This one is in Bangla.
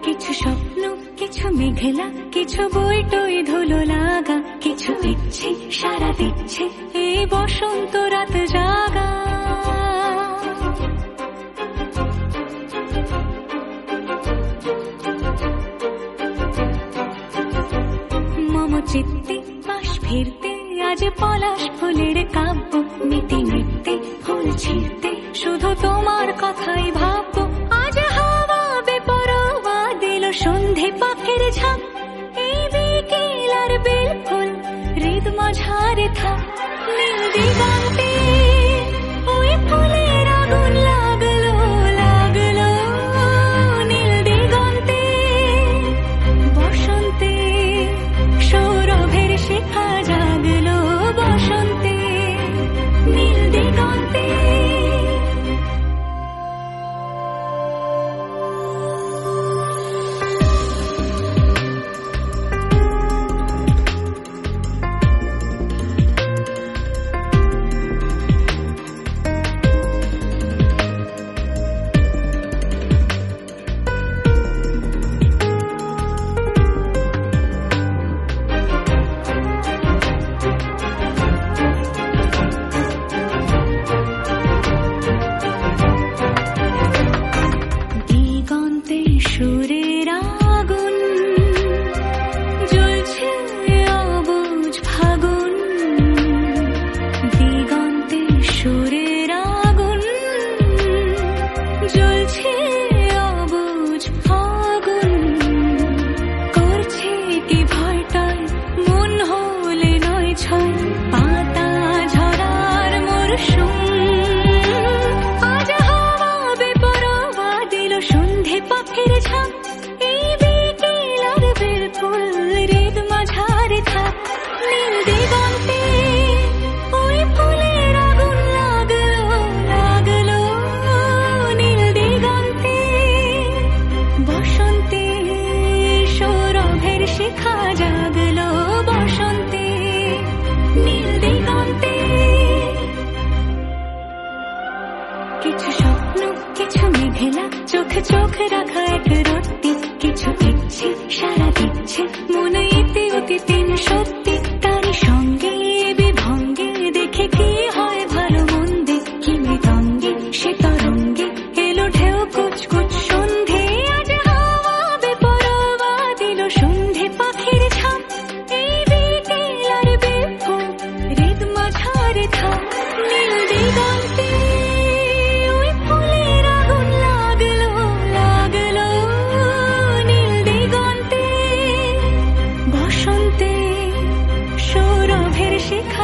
কিছু স্বপ্ন, কিছু মেঘলা, কিছু বই টই ধুলো লাগা, কিছু ইচ্ছে সারা দিচ্ছে এই বসন্ত রাত জাগা। মম চিত্তে পাশ ফিরতে আজ পলাশ ফুলের কাব্য, মিটি নৃত্যে ফুল ছিঁড়তে শুধু তোমার কথাই ভাববো। আজ হাওয়া বেপরোয়া দিল সন্ধে পাখির ঝাঁক, এই বিকেল আর বেলফুল হৃদ মাঝারে থাক। নীল দিগন্তে ওই ফুলের আগুন লাগলো লাগলো, নীল দিগন্তে বসন্তে সৌরভের শিখা জাগলো, বসন্তে নীল দিগন্তে। সুরের আগুন জ্বলছে অবুঝ ফাগুন, দিগন্তে সুরের আগুন জ্বলছে অবুঝ ফাগুন। করছে কি ভয়টায় মন হলে নয় ছয়, পাতা ঝরার মরশুম। আজ হাওয়া বেপরোয়া দিল সন্ধে পাখির ঝাঁক, এই বিকেল আর বেলফুল হৃদ মাঝারে থাক। নীল দিগন্তে ওই ফুলের আগুন লাগলো লাগলো, নীল দিগন্তে বসন্তে সৌরভের শিখা জাগলো, বসন্তে নীল দিগন্তে। কিছু স্বপ্ন, কিছু মেঘলা, চোখে চোখ রাখা এক রত্তি, কিছু ইচ্ছে সারা দিচ্ছে মনে ইতি অতি তিন সত্যি। তারই সঙ্গে বিভঙ্গে দেখে কি হয় ভালো মন্দে, কি মৃদঙ্গে সে তরঙ্গে এলো ঢেউ কুচকুচ সন্ধে। আজ হাওয়া বেপরোয়া দিল সন্ধে পাখির ঝাঁক, এই বিকেল আর বেলফুল হৃদ মাঝারে থাক। নীল দিগন্তে ওই ফুলের আগুন লাগলো লাগলো, নীল দিগন্তে বসন্তে সৌরভের শিখা